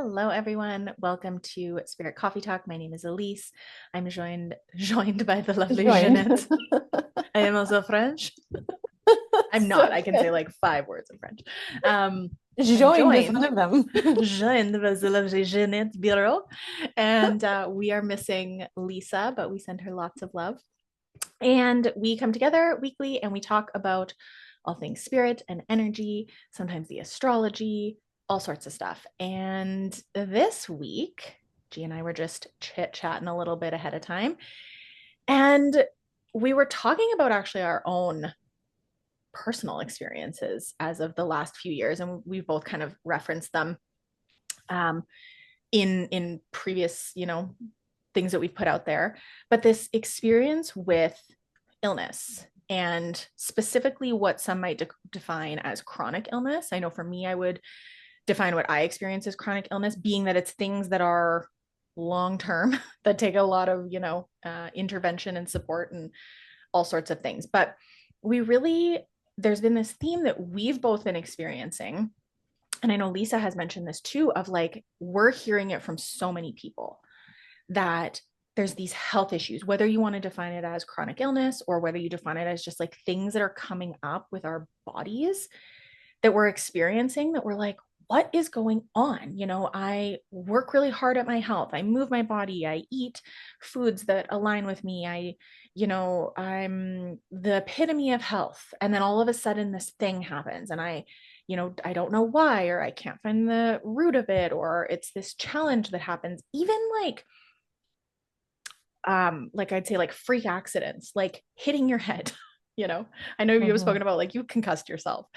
Hello, everyone. Welcome to Spirit Coffee Talk. My name is Elyse. I'm joined by the lovely Joined. Ginette. I am also French. I'm not. So I can say good. like 5 words in French. I'm Joined is one joined, of them. joined by the lovely Ginette Bureau, and we are missing Lisa, but we send her lots of love. And we come together weekly and we talk about all things spirit and energy, sometimes the astrology, all sorts of stuff. And this week, G and I were just chit chatting a little bit ahead of time. And we were talking about actually our own personal experiences as of the last few years. And we've both kind of referenced them um, in previous, things that we've put out there. But this experience with illness and specifically what some might define as chronic illness. I know for me, I would define what I experience as chronic illness, being that it's things that are long term that take a lot of intervention and support and all sorts of things. But we really there's been this theme that we've both been experiencing, and I know Lisa has mentioned this too, of like we're hearing it from so many people that there's these health issues, whether you want to define it as chronic illness or whether you define it as just like things that are coming up with our bodies that we're experiencing that we're like, what is going on? I work really hard at my health. I move my body. I eat foods that align with me. I'm the epitome of health. And then all of a sudden this thing happens and I don't know why, or I can't find the root of it, or it's this challenge that happens, even like I'd say like freak accidents, like hitting your head. I know you've Mhm. spoken about like you concussed yourself,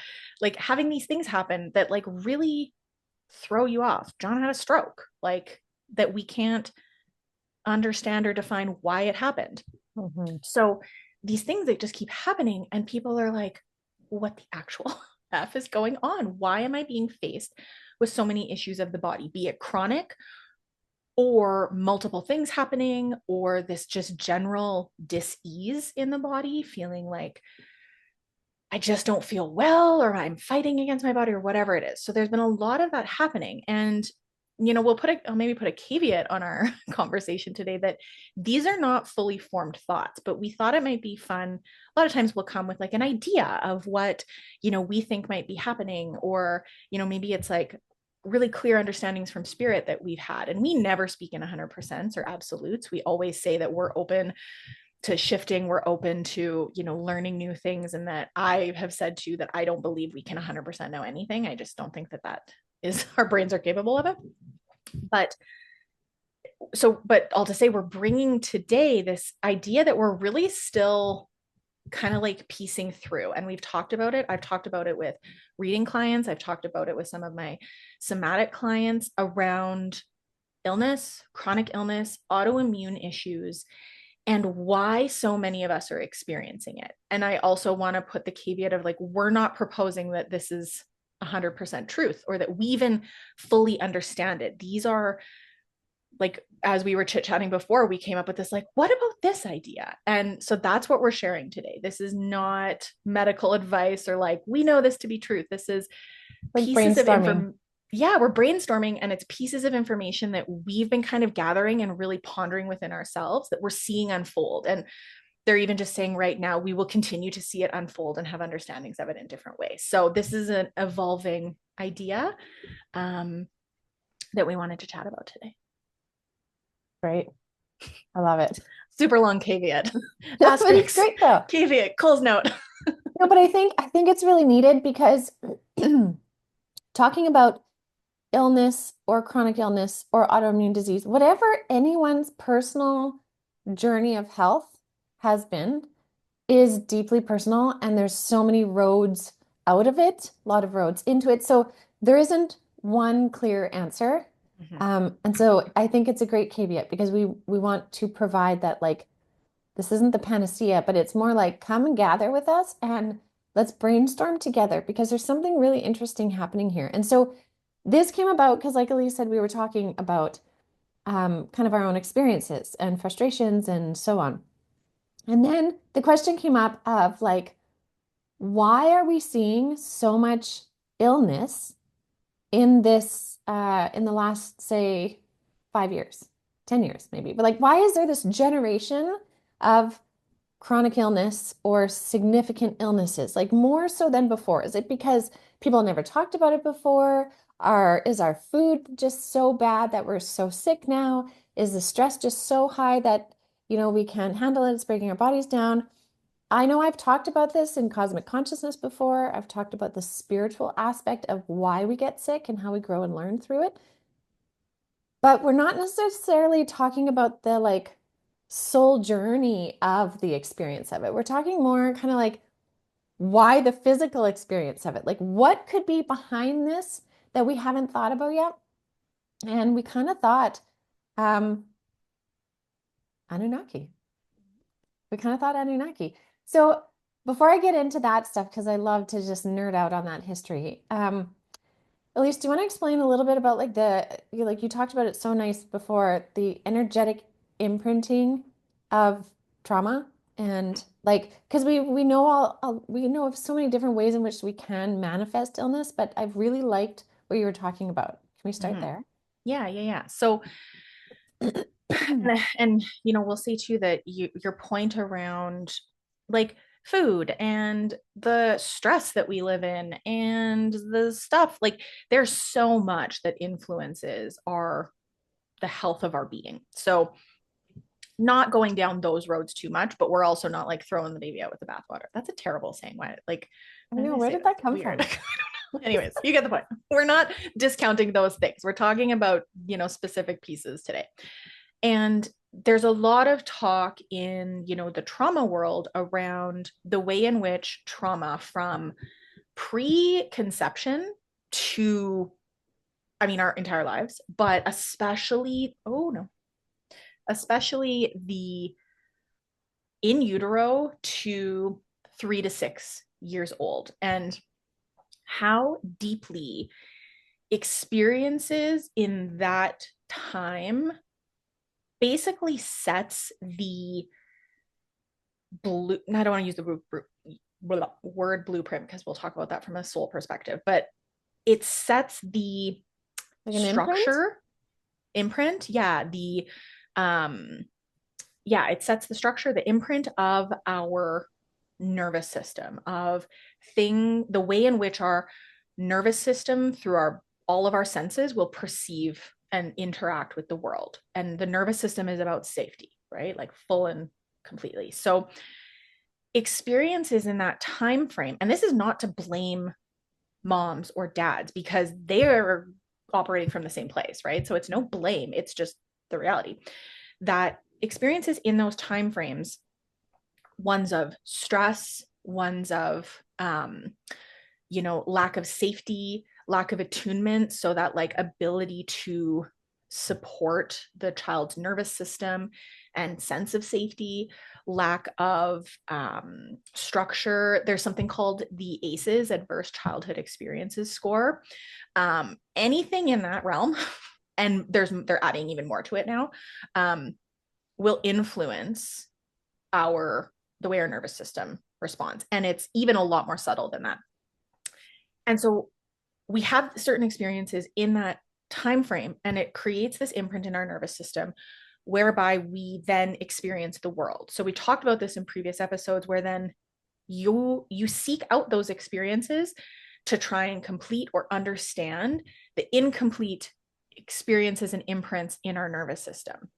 like having these things happen that like really throw you off. John had a stroke, like that we can't understand or define why it happened. Mhm. So these things that just keep happening and people are like, what the actual f is going on? Why am I being faced with so many issues of the body, be it chronic or multiple things happening, or this just general dis-ease in the body, feeling like I just don't feel well, or I'm fighting against my body, or whatever it is. So there's been a lot of that happening. And I'll maybe put a caveat on our conversation today that these are not fully formed thoughts, but we thought it might be fun. A lot of times we'll come with like an idea of what, we think might be happening, or, maybe it's like really clear understandings from spirit that we've had. And we never speak in 100% or absolutes. We always say that we're open to shifting, we're open to learning new things, and that I have said too that I don't believe we can 100% know anything. I just don't think that is our brains are capable of it. But all to say, we're bringing today this idea that we're really still kind of like piecing through, and we've talked about it. I've talked about it with reading clients, I've talked about it with some of my somatic clients around illness, chronic illness, autoimmune issues, and why so many of us are experiencing it. And I also want to put the caveat of like, we're not proposing that this is 100% truth or that we even fully understand it. These are like, as we were chit chatting before, we came up with this, like, what about this idea? And so that's what we're sharing today. This is not medical advice or like, we know this to be truth. This is Like pieces of brainstorming. information. Yeah, we're brainstorming, and it's pieces of information that we've been kind of gathering and really pondering within ourselves that we're seeing unfold. And they're even just saying right now, we will continue to see it unfold and have understandings of it in different ways. So this is an evolving idea um, that we wanted to chat about today. Great. I love it. Super long caveat, No, but it's asterisks, great though. caveat, Cole's note. No, but I think it's really needed because talking about illness or chronic illness or autoimmune disease, whatever anyone's personal journey of health has been, is deeply personal, and there's so many roads out of it, a lot of roads into it. So there isn't one clear answer. Mm-hmm. And so I think it's a great caveat because we want to provide that, like, this isn't the panacea, but it's more like come and gather with us and let's brainstorm together because there's something really interesting happening here. And so this came about because, like Elyse said, we were talking about kind of our own experiences and frustrations and so on. And then the question came up of like, why are we seeing so much illness in this in the last, say, 5 years, 10 years maybe. But like, why is there this generation of chronic illness or significant illnesses, like more so than before? Is it because people never talked about it before? Is our food just so bad that we're so sick now? Is the stress just so high that, we can't handle it? It's breaking our bodies down. I know I've talked about this in cosmic consciousness before. I've talked about the spiritual aspect of why we get sick and how we grow and learn through it. But we're not necessarily talking about the like soul journey of the experience of it. We're talking more kind of like why the physical experience of it. Like what could be behind this that we haven't thought about yet? And we kind of thought um, Anunnaki. We kind of thought Anunnaki. So before I get into that stuff, because I love to just nerd out on that history, Elyse, do you want to explain a little bit about like you talked about it so nice before, the energetic imprinting of trauma and like because we know we know of so many different ways in which we can manifest illness, but I've really liked what you were talking about. Can we start Mhm. there? Yeah, yeah, yeah. So, and we'll see too that your point around like food and the stress that we live in and the stuff, like there's so much that influences the health of our being. So, not going down those roads too much, but we're also not like throwing the baby out with the bathwater. That's a terrible saying. I Why did know, I where say did that? that come Weird. from? Anyways, you get the point. We're not discounting those things. We're talking about, specific pieces today. And there's a lot of talk in, the trauma world around the way in which trauma from pre-conception to, I mean, our entire lives, but especially, oh no, especially the in utero to 3 to 6 years old, and how deeply experiences in that time basically sets the blue, I don't want to use the word blueprint because we'll talk about that from a soul perspective, but it sets the Like an imprint? structure, imprint, yeah, um it sets the structure, the imprint of our nervous system, of the way in which our nervous system through our all of our senses will perceive and interact with the world. And the nervous system is about safety, right? Like full and completely. So experiences in that time frame, and this is not to blame moms or dads because they're operating from the same place, right? So it's no blame, it's just the reality that experiences in those time frames, ones of stress, ones of lack of safety, lack of attunement, so that like ability to support the child's nervous system and sense of safety, lack of structure. There's something called the ACEs, Adverse Childhood Experiences score. Anything in that realm, and they're adding even more to it now, will influence the way our nervous system responds. And it's even a lot more subtle than that. And so we have certain experiences in that time frame, and it creates this imprint in our nervous system whereby we then experience the world. So we talked about this in previous episodes, where then you seek out those experiences to try and complete or understand the incomplete experiences and imprints in our nervous system.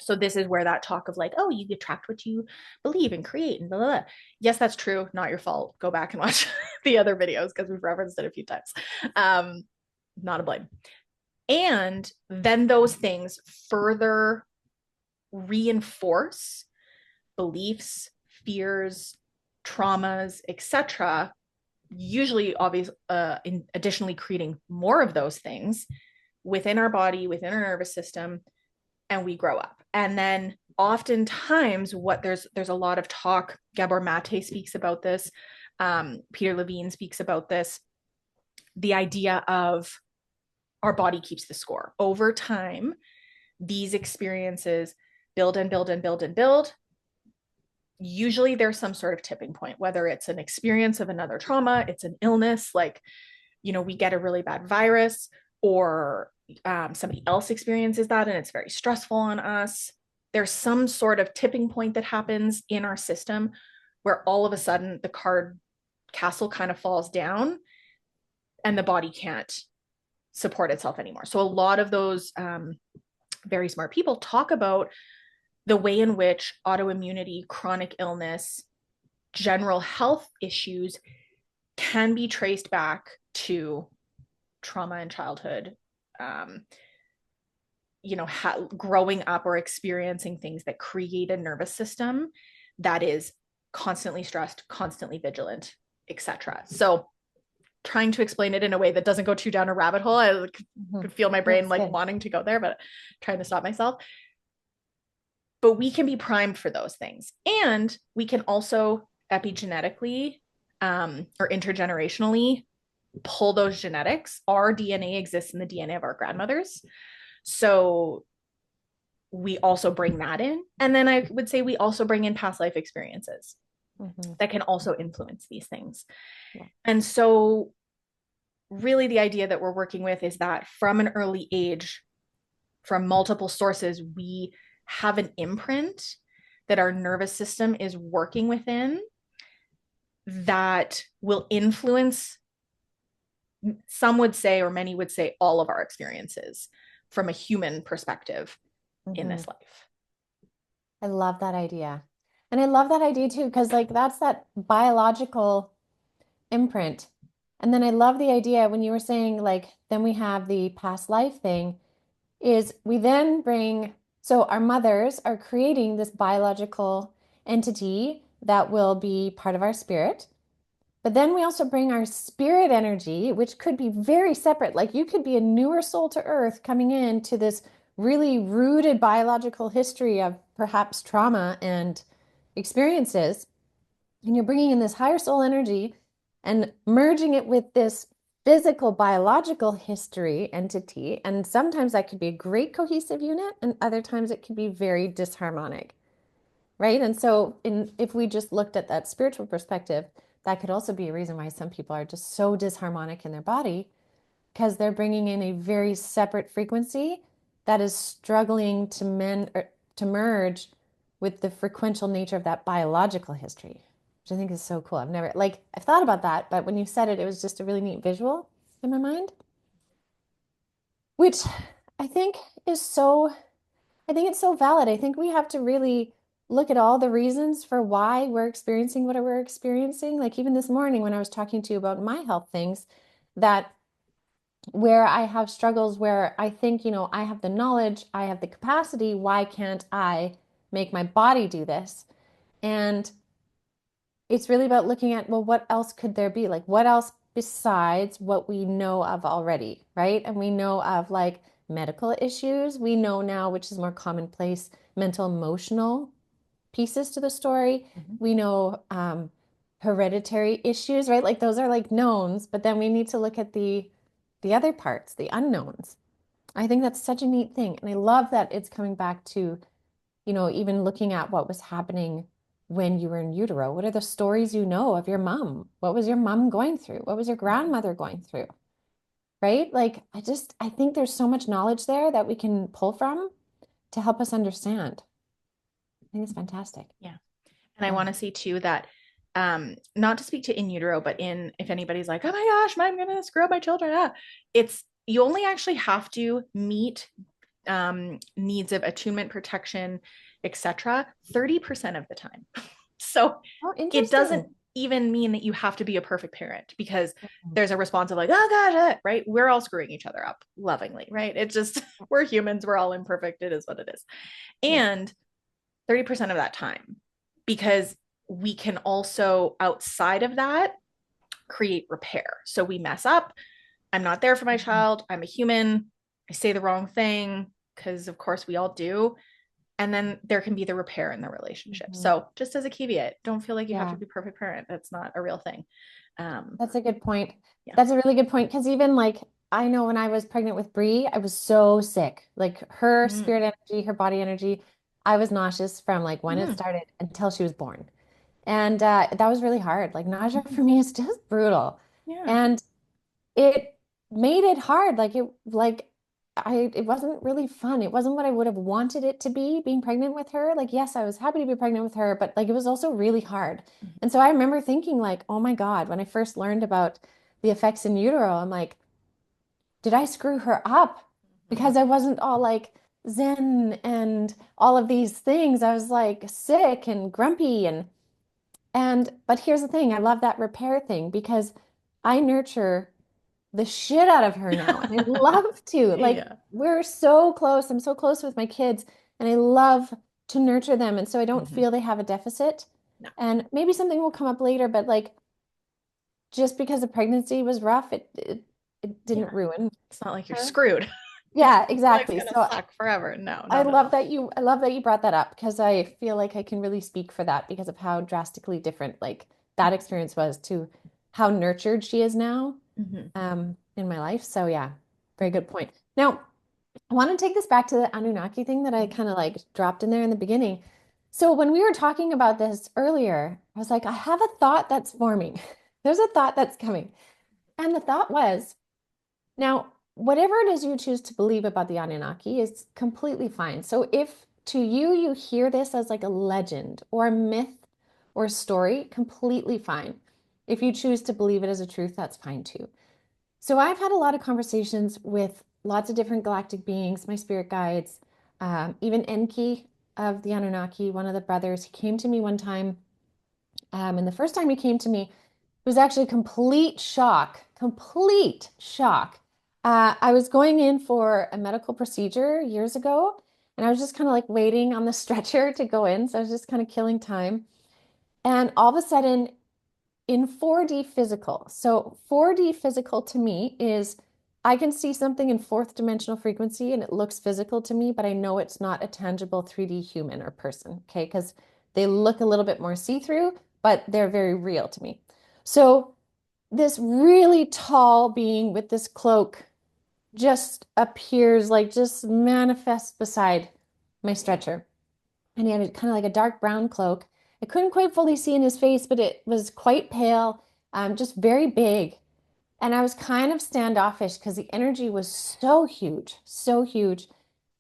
So this is where that talk of like, oh, you attract what you believe and create and blah, blah, blah. Yes, that's true. Not your fault. Go back and watch the other videos because we've referenced it a few times. Not a blame. And then those things further reinforce beliefs, fears, traumas, etc. Usually, obviously, additionally creating more of those things within our body, within our nervous system, and we grow up. And then oftentimes there's a lot of talk. Gabor Mate speaks about this. Peter Levine speaks about this. The idea of our body keeps the score. Over time, these experiences build and build and build and build. Usually there's some sort of tipping point, whether it's an experience of another trauma, it's an illness, like we get a really bad virus, or somebody else experiences that and it's very stressful on us. There's some sort of tipping point that happens in our system where all of a sudden the card castle kind of falls down and the body can't support itself anymore. So a lot of those very smart people talk about the way in which autoimmunity, chronic illness, general health issues can be traced back to trauma in childhood, um, growing up or experiencing things that create a nervous system that is constantly stressed, constantly vigilant, etc. So trying to explain it in a way that doesn't go too down a rabbit hole. I could feel my brain like wanting to go there, but trying to stop myself. But we can be primed for those things. And we can also epigenetically or intergenerationally pull those genetics. Our DNA exists in the DNA of our grandmothers. So we also bring that in. And then I would say we also bring in past life experiences that can also influence these things. Yeah. And so really the idea that we're working with is that from an early age, from multiple sources, we have an imprint that our nervous system is working within that will influence, some would say, or many would say, all of our experiences from a human perspective in this life. I love that idea. And I love that idea too, because like that's that biological imprint. And then I love the idea when you were saying like, then we have the past life thing, is we then bring, so our mothers are creating this biological entity that will be part of our spirit. But then we also bring our spirit energy, which could be very separate. Like you could be a newer soul to earth coming into this really rooted biological history of perhaps trauma and experiences. And you're bringing in this higher soul energy and merging it with this physical biological history entity. And sometimes that could be a great cohesive unit, and other times it could be very disharmonic. Right. And so if we just looked at that spiritual perspective, that could also be a reason why some people are just so disharmonic in their body because they're bringing in a very separate frequency that is struggling to mend or to merge with the frequential nature of that biological history, which I think is so cool. I've thought about that, but when you said it, it was just a really neat visual in my mind, which I think is so, I think it's so valid. I think we have to really look at all the reasons for why we're experiencing what we're experiencing. Like even this morning when I was talking to you about my health things, that where I have struggles where I think, I have the knowledge, I have the capacity, why can't I make my body do this? And it's really about looking at, well, what else could there be? Like, what else besides what we know of already, right? And we know of like medical issues. We know now, which is more commonplace, mental, emotional pieces to the story. We know hereditary issues, right? Like those are like knowns, but then we need to look at the other parts, the unknowns. I think that's such a neat thing. And I love that it's coming back to, even looking at what was happening when you were in utero. What are the stories you know of your mom? What was your mom going through? What was your grandmother going through? Right? Like, I think there's so much knowledge there that we can pull from to help us understand. I think it's fantastic. Yeah. And I want to say too that not to speak to in utero, but if anybody's like, oh my gosh, I'm gonna screw up my children, it's you only actually have to meet needs of attunement, protection, etc. 30% of the time. So it doesn't even mean that you have to be a perfect parent, because there's a response of like, oh gosh, right? We're all screwing each other up lovingly, right? It's just we're humans, we're all imperfect. It is what it is. And 30% of that time, because we can also, outside of that, create repair. So we mess up. I'm not there for my child. I'm a human. I say the wrong thing, because of course we all do. And then there can be the repair in the relationship. So just as a caveat, don't feel like you have to be a perfect parent. That's not a real thing. That's a good point. Yeah. That's a really good point. Because even like, I know when I was pregnant with Bree, I was so sick. Like her spirit energy, her body energy, I was nauseous from like when it started until she was born. And that was really hard. Like nausea for me is just brutal. Yeah. And it made it hard. It wasn't really fun. It wasn't what I would have wanted it to be, being pregnant with her. Like, yes, I was happy to be pregnant with her, but like it was also really hard. And so I remember thinking like, oh my God, when I first learned about the effects in utero, I'm like, did I screw her up? Mhm. Because I wasn't all like zen and all of these things. I was like sick and grumpy and but here's the thing, I love that repair thing because I nurture the shit out of her now. And I love to. Like, Yeah. we're so close. I'm so close with my kids, and I love to nurture them. And so I don't Mhm. feel they have a deficit. No, And maybe something will come up later, but like, just because the pregnancy was rough, it yeah. didn't ruin It's not like you're her. screwed. Yeah, Life's exactly. gonna So suck forever. No, no, I no, love no. that I love that you brought that up because I feel like I can really speak for that because of how drastically different like that experience was to how nurtured she is now Mhm. in my life. So yeah, very good point. Now, I want to take this back to the Anunnaki thing that I Mhm. kind of like dropped in there in the beginning. So when we were talking about this earlier, I was like, I have a thought that's forming. There's a thought that's coming. And the thought was, now, whatever it is you choose to believe about the Anunnaki is completely fine. So if to you, you hear this as like a legend or a myth or a story, completely fine. If you choose to believe it as a truth, that's fine too. So I've had a lot of conversations with lots of different galactic beings, my spirit guides, even Enki of the Anunnaki, one of the brothers. He came to me one time, and the first time he came to me, it was actually complete shock, complete shock. I was going in for a medical procedure years ago, and I was just kind of like waiting on the stretcher to go in. So I was just kind of killing time. And all of a sudden, in 4D physical. So 4D physical to me is I can see something in fourth dimensional frequency and it looks physical to me, but I know it's not a tangible 3D human or person, okay? Because they look a little bit more see-through, but they're very real to me. So this really tall being with this cloak just appears, like just manifests beside my stretcher. And he had kind of like a dark brown cloak. I couldn't quite fully see in his face, but it was quite pale, just very big. And I was kind of standoffish because the energy was so huge, so huge.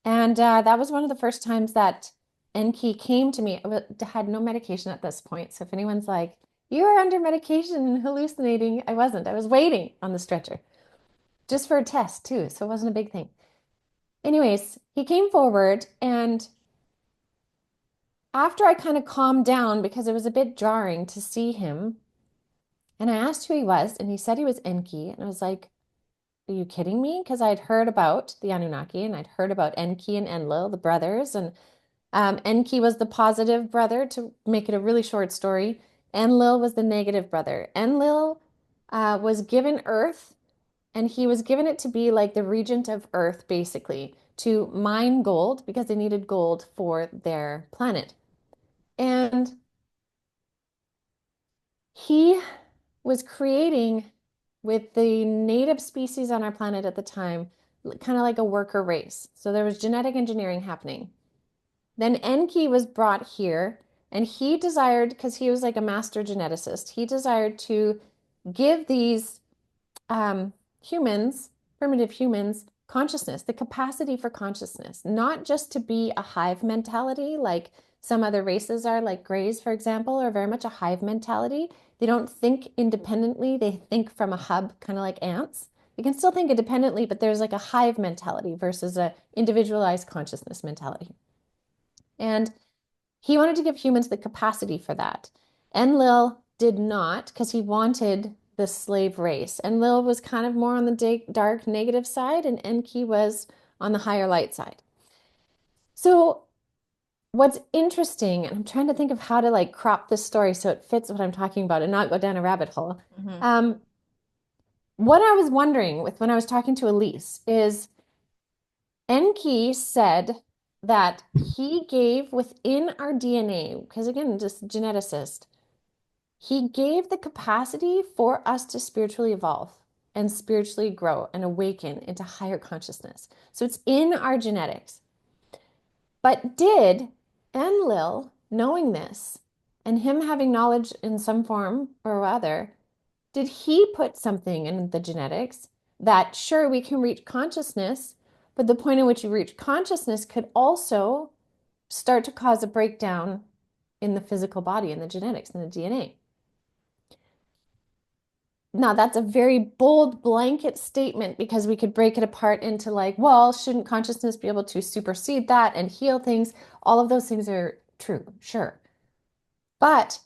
And that was one of the first times that Enki came to me. I had no medication at this point. So if anyone's like, you were under medication and hallucinating, I wasn't. I was waiting on the stretcher just for a test too. So it wasn't a big thing. Anyways, he came forward and after I kind of calmed down because it was a bit jarring to see him, and I asked who he was, and he said he was Enki. And I was like, are you kidding me? Because I'd heard about the Anunnaki and I'd heard about Enki and Enlil, the brothers. And Enki was the positive brother, to make it a really short story. Enlil was the negative brother. Enlil was given Earth, and he was given it to be like the regent of Earth, basically, to mine gold because they needed gold for their planet. And he was creating with the native species on our planet at the time, kind of like a worker race. So there was genetic engineering happening. Then Enki was brought here, and he desired, because he was like a master geneticist, he desired to give these humans, primitive humans, consciousness, the capacity for consciousness, not just to be a hive mentality like some other races are, like Greys, for example, are very much a hive mentality. They don't think independently, they think from a hub, kind of like ants. They can still think independently, but there's like a hive mentality versus a individualized consciousness mentality. And he wanted to give humans the capacity for that. Enlil did not because he wanted the slave race. Enlil was kind of more on the dark negative side, and Enki was on the higher light side. So what's interesting, and I'm trying to think of how to like crop this story so it fits what I'm talking about and not go down a rabbit hole. Mhm. Um, what I was wondering with when I was talking to Elyse is Enki said that he gave within our DNA, because again, just geneticist, he gave the capacity for us to spiritually evolve and spiritually grow and awaken into higher consciousness. So it's in our genetics. But did Enlil, knowing this, and him having knowledge in some form or other, Did he put something in the genetics that, sure, we can reach consciousness, but the point at which you reach consciousness could also start to cause a breakdown in the physical body, in the genetics, in the DNA. Now, that's a very bold blanket statement because we could break it apart into like, well, shouldn't consciousness be able to supersede that and heal things? All of those things are true, sure. But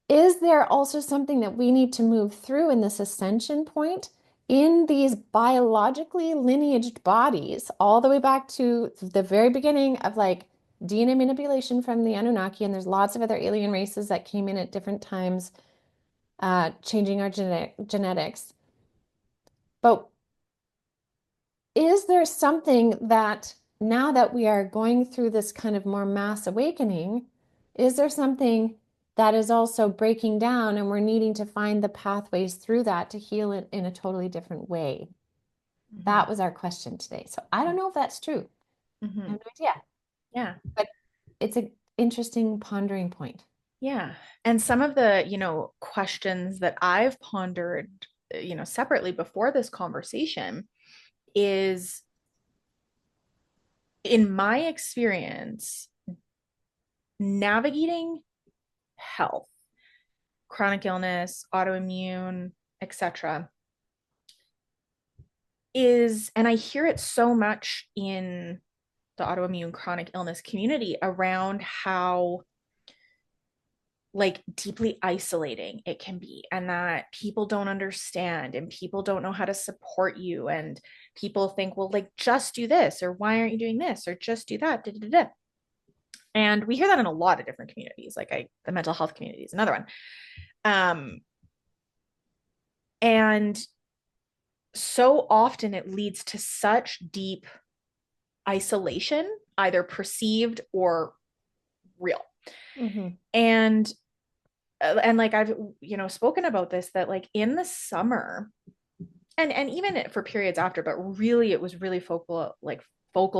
is there also something that we need to move through in this ascension point in these biologically lineaged bodies, all the way back to the very beginning of like DNA manipulation from the Anunnaki? And there's lots of other alien races that came in at different times, changing our genetics. But is there something that now that we are going through this kind of more mass awakening, is there something that is also breaking down and we're needing to find the pathways through that to heal it in a totally different way? Mhm. That was our question today. So I don't know if that's true. I Mhm. have no idea, Yeah. but it's an interesting pondering point. Yeah. And some of the, questions that I've pondered, separately before this conversation is, in my experience, navigating health, chronic illness, autoimmune, etc., and I hear it so much in the autoimmune chronic illness community around how like deeply isolating it can be, and that people don't understand and people don't know how to support you, and people think, well, like, just do this, or why aren't you doing this, or just do that, da, da, da. And we hear that in a lot of different communities, like the mental health community is another one. And so often it leads to such deep isolation, either perceived or real. Hmm. And like I've spoken about this, that like in the summer, and even for periods after, but really it was really focal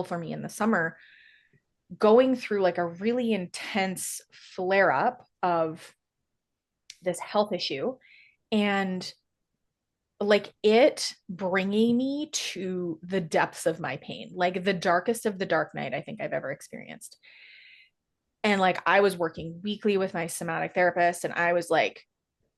for me in the summer, going through like a really intense flare up of this health issue, and like it bringing me to the depths of my pain, like the darkest of the dark night I think I've ever experienced. And like I was working weekly with my somatic therapist, and I was like,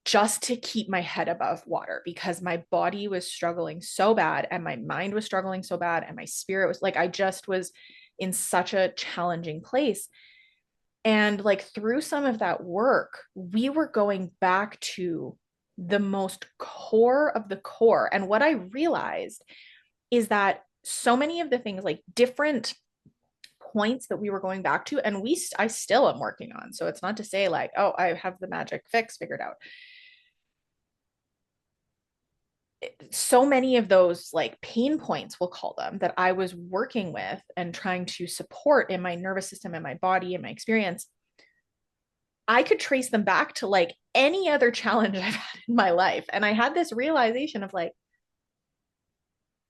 just to keep my head above water, because my body was struggling so bad and my mind was struggling so bad and my spirit was like, I just was in such a challenging place. And like through some of that work, we were going back to the most core of the core. And what I realized is that so many of the things, like different points that we were going back to, and I still am working on. So it's not to say like, oh, I have the magic fix figured out. So many of those like pain points, we'll call them, that I was working with and trying to support in my nervous system and my body and my experience, I could trace them back to like any other challenge I've had in my life. And I had this realization of like,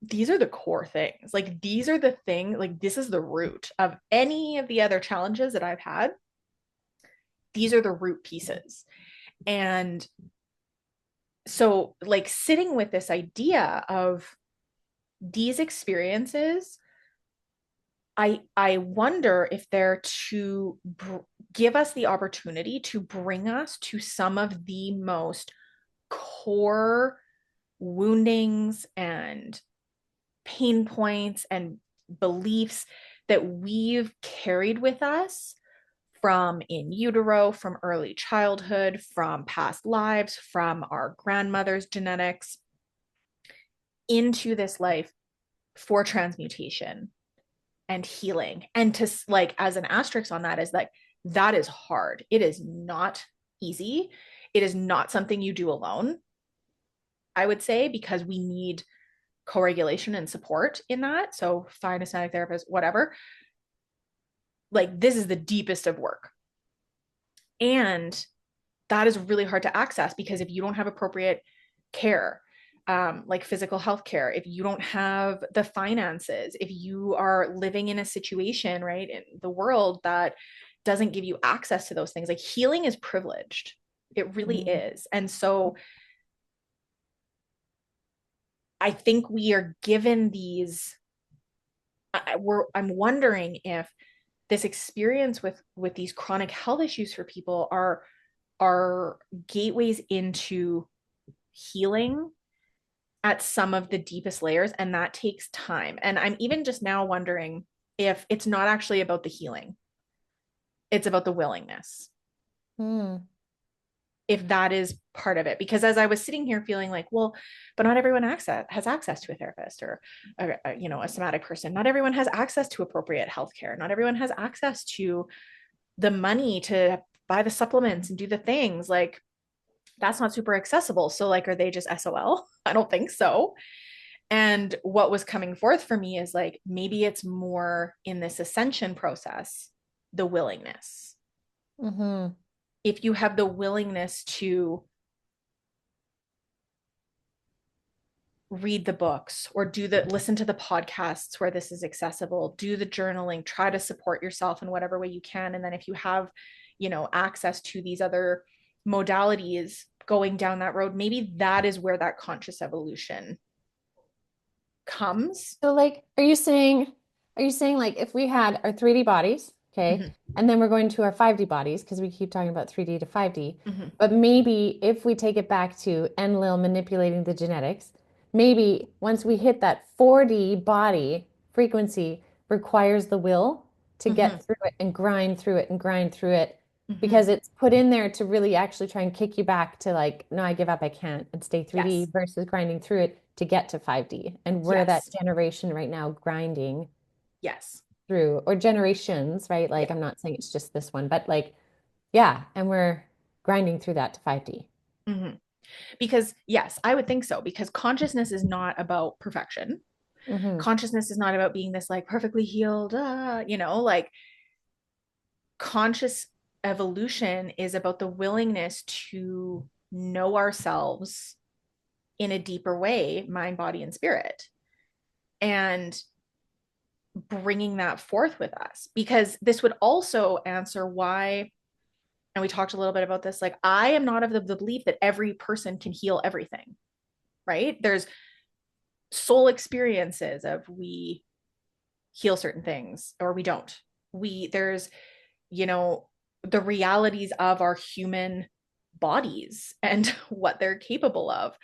these are the core things. Like, these are the thing, like, this is the root of any of the other challenges that I've had. These are the root pieces. And so, like, sitting with this idea of these experiences, I wonder if they're to give us the opportunity to bring us to some of the most core woundings and pain points and beliefs that we've carried with us from in utero, from early childhood, from past lives, from our grandmother's genetics into this life for transmutation and healing. And to like, as an asterisk on that, is like, that is hard. It is not easy. It is not something you do alone, I would say, because we need co-regulation and support in that. So find a somatic therapist, whatever. Like, this is the deepest of work. And that is really hard to access, because if you don't have appropriate care, like physical health care, if you don't have the finances, if you are living in a situation, right, in the world that doesn't give you access to those things, like healing is privileged. It really Mm. is. And so I think we are given these, I'm wondering if this experience with these chronic health issues for people are gateways into healing at some of the deepest layers, and that takes time. And I'm even just now wondering if it's not actually about the healing, it's about the willingness, Hmm. if that is part of it. Because as I was sitting here feeling like, well, but not everyone has access to a therapist or a somatic person. Not everyone has access to appropriate healthcare. Not everyone has access to the money to buy the supplements and do the things. Like, that's not super accessible. So like, are they just SOL? I don't think so. And what was coming forth for me is like, maybe it's more in this ascension process, the willingness. Mm-hmm. If you have the willingness to read the books or listen to the podcasts where this is accessible, do the journaling, try to support yourself in whatever way you can. And then if you have, access to these other modalities going down that road, maybe that is where that conscious evolution comes. So like, are you saying like if we had our 3D bodies, okay, Mm-hmm. and then we're going to our 5D bodies because we keep talking about 3D to 5D, Mm-hmm. but maybe if we take it back to Enlil manipulating the genetics, maybe once we hit that 4D body frequency requires the will to Mm-hmm. get through it and grind through it and grind through it Mm-hmm. because it's put in there to really actually try and kick you back to like, no, I give up, I can't, and stay 3D Yes. versus grinding through it to get to 5D. And we're that Yes. generation right now grinding Yes. through, or generations, right? Like, Yeah. I'm not saying it's just this one, but like, yeah, and we're grinding through that to 5D. Mm-hmm. Because yes, I would think so, because consciousness is not about perfection. Mm-hmm. Consciousness is not about being this like perfectly healed, like conscious evolution is about the willingness to know ourselves in a deeper way, mind, body, and spirit, and bringing that forth with us. Because this would also answer why, and we talked a little bit about this, like, I am not of the belief that every person can heal everything, right? There's soul experiences of we heal certain things or we don't. There's, you know, the realities of our human bodies and what they're capable of.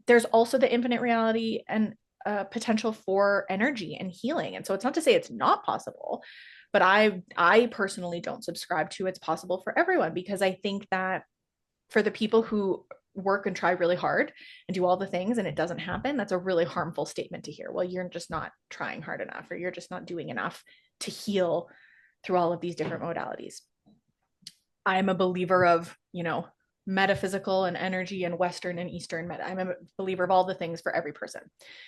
There's also the infinite reality and potential for energy and healing. And so it's not to say it's not possible, but I personally don't subscribe to it's possible for everyone, because I think that for the people who work and try really hard and do all the things and it doesn't happen, that's a really harmful statement to hear. Well, you're just not trying hard enough, or you're just not doing enough to heal through all of these different modalities. I'm a believer of, metaphysical and energy and Western and Eastern I'm a believer of all the things for every person.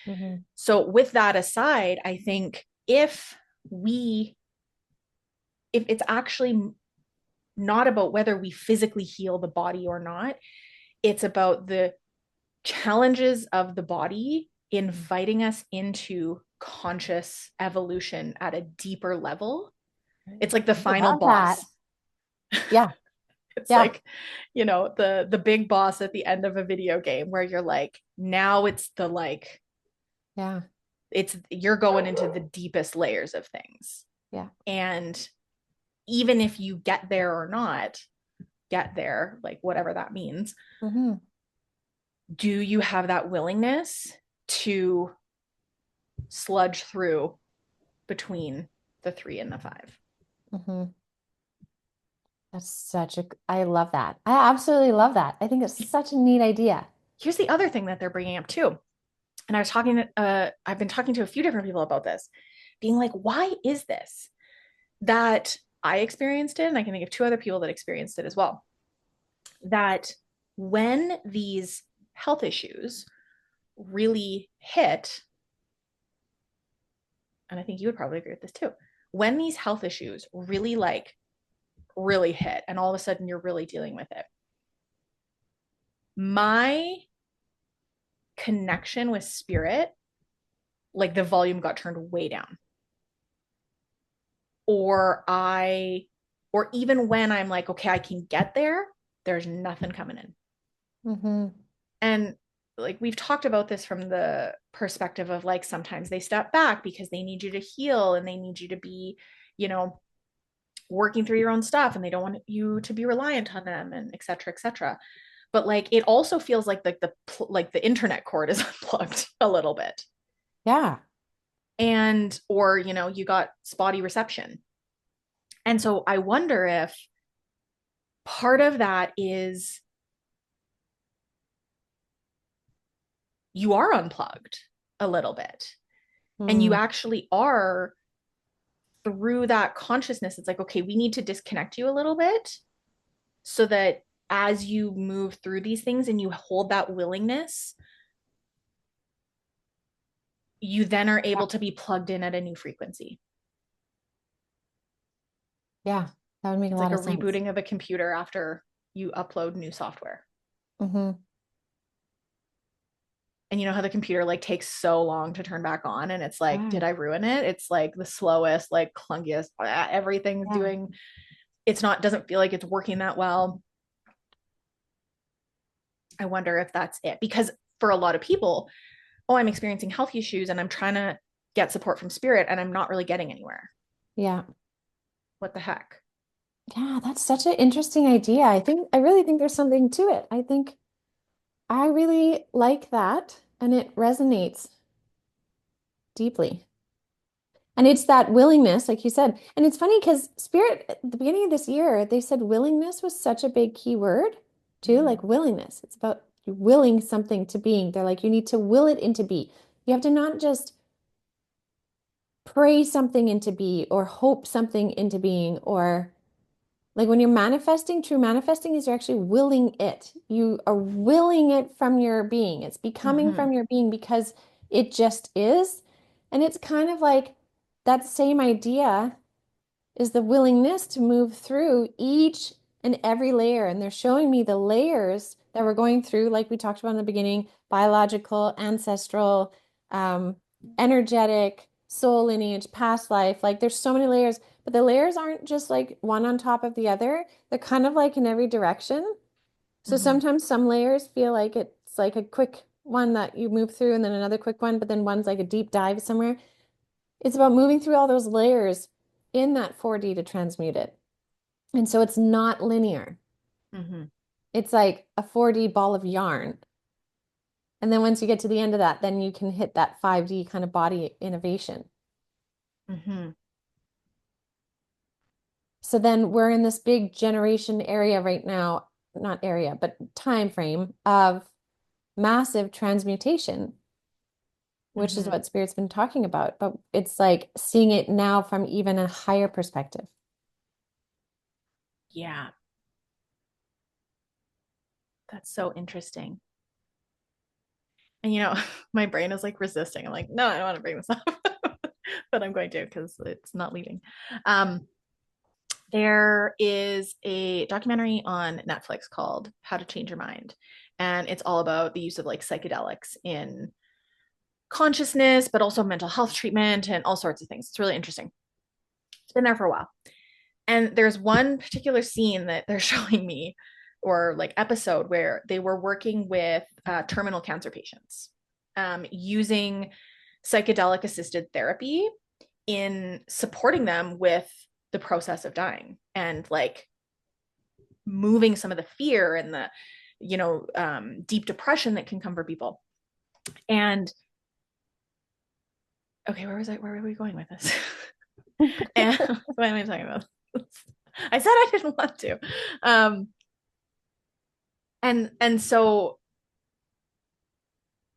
Mm-hmm. So with that aside, I think we, if it's actually not about whether we physically heal the body or not, it's about the challenges of the body inviting us into conscious evolution at a deeper level. It's like the I final love that. boss. Yeah. It's Yeah. like, the big boss at the end of a video game where you're like, now it's the like, Yeah. you're going into the deepest layers of things. Yeah. And even if you get there or not get there, like whatever that means, Mm-hmm. do you have that willingness to sludge through between the 3 and the 5? Mm-hmm. I love that. I absolutely love that. I think it's such a neat idea. Here's the other thing that they're bringing up too. And I've been talking to a few different people about this, being like, why is this that I experienced it? And I can think of 2 other people that experienced it as well. That when these health issues really hit, and I think you would probably agree with this too, when these health issues really hit, and all of a sudden you're really dealing with it, my connection with spirit, like the volume got turned way down. Or or even when I'm like, okay, I can get there, there's nothing coming in. Mm-hmm. And like we've talked about this from the perspective of like sometimes they step back because they need you to heal and they need you to be, you know, working through your own stuff and they don't want you to be reliant on them and et cetera, et cetera. But like it also feels like the internet cord is unplugged a little bit. Yeah. And or, you know, you got spotty reception. And so I wonder if part of that is you are unplugged a little bit and you Hmm. actually are through that consciousness. It's like, okay, we need to disconnect you a little bit so that as you move through these things and you hold that willingness, you then are Yeah. able to be plugged in at a new frequency. Yeah. That would make a It's lot like a of sense. rebooting of a computer after you upload new software. Hmm. And you know how the computer like takes so long to turn back on and it's like, Yeah. did I ruin it? It's like the slowest, like clunkiest, everything's Yeah. doing, it's not, doesn't feel like it's working that well. I wonder if that's it. Because for a lot of people, oh, I'm experiencing health issues and I'm trying to get support from spirit and I'm not really getting anywhere. Yeah. What the heck? Yeah, that's such an interesting idea. I really think there's something to it. I think I really like that and it resonates deeply. And it's that willingness, like you said. And it's funny because Spirit, at the beginning of this year, they said willingness was such a big key word too, like Mm-hmm. willingness. It's about willing something to being. They're like, you need to will it into be. You have to not just pray something into be or hope something into being or like when you're manifesting, true manifesting is you're actually willing it. You are willing it from your being. It's becoming Mm-hmm. from your being because it just is. And it's kind of like that same idea is the willingness to move through each and every layer. And they're showing me the layers that we're going through, like we talked about in the beginning, biological, ancestral, um, energetic, soul lineage, past life. Like there's so many layers, but the layers aren't just like one on top of the other. They're kind of like in every direction. So Mm-hmm. sometimes some layers feel like it's like a quick one that you move through and then another quick one, but then one's like a deep dive somewhere. It's about moving through all those layers in that 4D to transmute it. And so it's not linear. Mm-hmm. It's like a 4D ball of yarn. And then once you get to the end of that, then you can hit that 5D kind of body innovation. Mm-hmm. So then we're in this big generation area right now, not area, but time frame of massive transmutation, which is Mm-hmm. what Spirit's been talking about. But it's like seeing it now from even a higher perspective. Yeah, that's so interesting. And you know, my brain is like resisting. I'm like, no, I don't want to bring this up, but I'm going to because it's not leaving. Um, there is a documentary on Netflix called How to Change Your Mind. And it's all about the use of like psychedelics in consciousness, but also mental health treatment and all sorts of things. It's really interesting. It's been there for a while. And there's one particular scene that they're showing me, or like episode, where they were working with terminal cancer patients using psychedelic assisted therapy in supporting them with the process of dying and like moving some of the fear and the deep depression that can come for people. And okay, where were we going with this? And what am I talking about? I said I didn't want to. um and so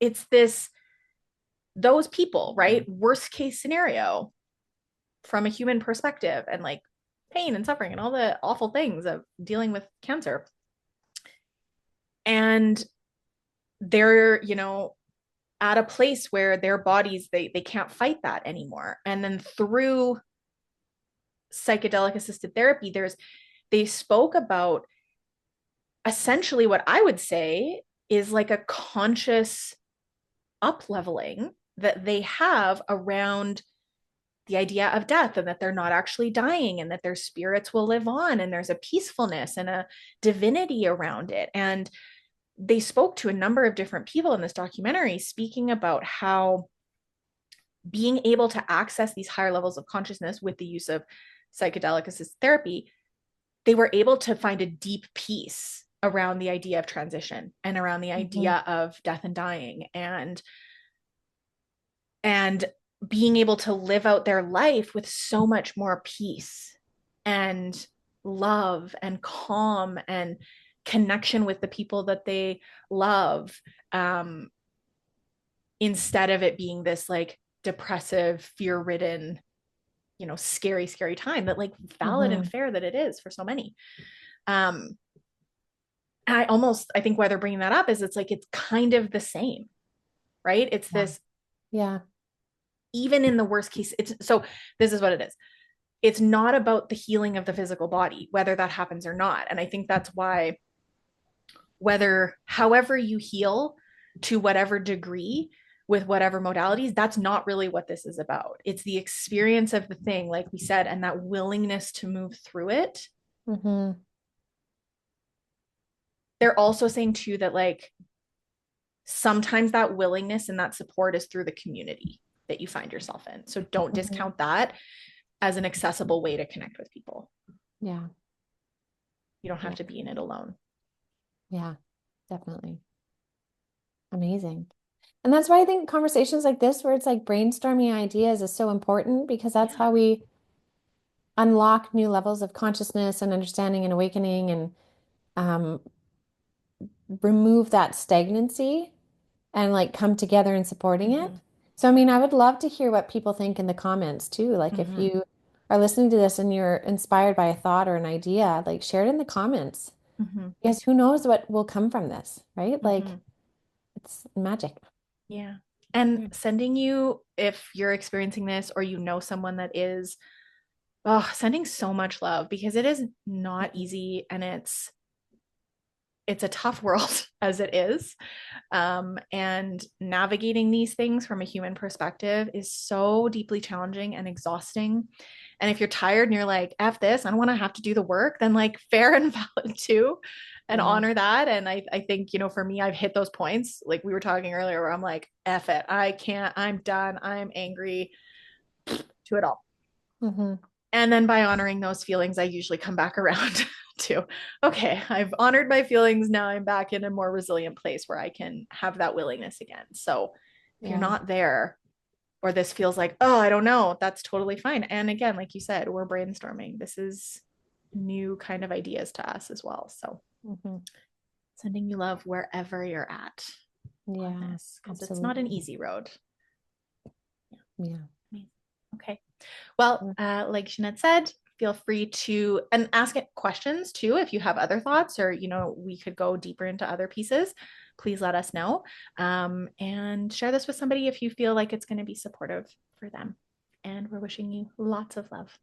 it's this, those people, right, worst case scenario from a human perspective, and like pain and suffering and all the awful things of dealing with cancer, and they're, you know, at a place where their bodies, they can't fight that anymore. And then through psychedelic assisted therapy, they spoke about essentially what I would say is like a conscious up leveling that they have around the idea of death, and that they're not actually dying and that their spirits will live on, and there's a peacefulness and a divinity around it. And they spoke to a number of different people in this documentary speaking about how being able to access these higher levels of consciousness with the use of psychedelic assisted therapy, they were able to find a deep peace around the idea of transition and around the Mm-hmm. idea of death and dying, and being able to live out their life with so much more peace and love and calm and connection with the people that they love, um, instead of it being this like depressive, fear-ridden, scary time that, like, valid and Mm-hmm. fair that it is for so many. um I think why they're bringing that up is it's like it's kind of the same, right? It's Yeah. this, Yeah. even in the worst case, it's so this is what it is. It's not about the healing of the physical body, whether that happens or not. And I think that's why, whether however you heal, to whatever degree, with whatever modalities, that's not really what this is about. It's the experience of the thing, like we said, and that willingness to move through it. Mm-hmm. They're also saying too that, like, sometimes that willingness and that support is through the community that you find yourself in. So don't Mm-hmm. discount that as an accessible way to connect with people. Yeah. You don't have Yeah. to be in it alone. Yeah. Definitely. Amazing. And that's why I think conversations like this, where it's like brainstorming ideas, is so important because that's Yeah. how we unlock new levels of consciousness and understanding and awakening and um, remove that stagnancy and like come together in supporting it. Mm-hmm. So, I mean, I would love to hear what people think in the comments too. Like, if Mm-hmm. you are listening to this and you're inspired by a thought or an idea, like share it in the comments. Mm-hmm. Because who knows what will come from this, right? Like, Mm-hmm. it's magic. Yeah. And Yeah. sending you, if you're experiencing this or you know someone that is, oh, sending so much love, because it is not Mhm. easy, and it's a tough world as it is. And navigating these things from a human perspective is so deeply challenging and exhausting. And if you're tired and you're like, F this, I don't want to have to do the work, then, like, fair and valid too. And Yeah. honor that. And I think, for me, I've hit those points, like we were talking earlier, where I'm like, F it. I can't, I'm done. I'm angry to it all. Hmm. And then by honoring those feelings, I usually come back around to, okay, I've honored my feelings. Now I'm back in a more resilient place where I can have that willingness again. So if you're Yeah. not there, or this feels like, oh, I don't know, that's totally fine. And again, like you said, we're brainstorming. This is new kind of ideas to us as well. So Hmm. sending you love wherever you're at on Yeah. this, because it's not an Absolutely. easy road. Yeah. Okay. Well, Mm. like Ginette said, feel free to and ask it questions too. If you have other thoughts, or we could go deeper into other pieces, please let us know. And share this with somebody if you feel like it's going to be supportive for them. And we're wishing you lots of love.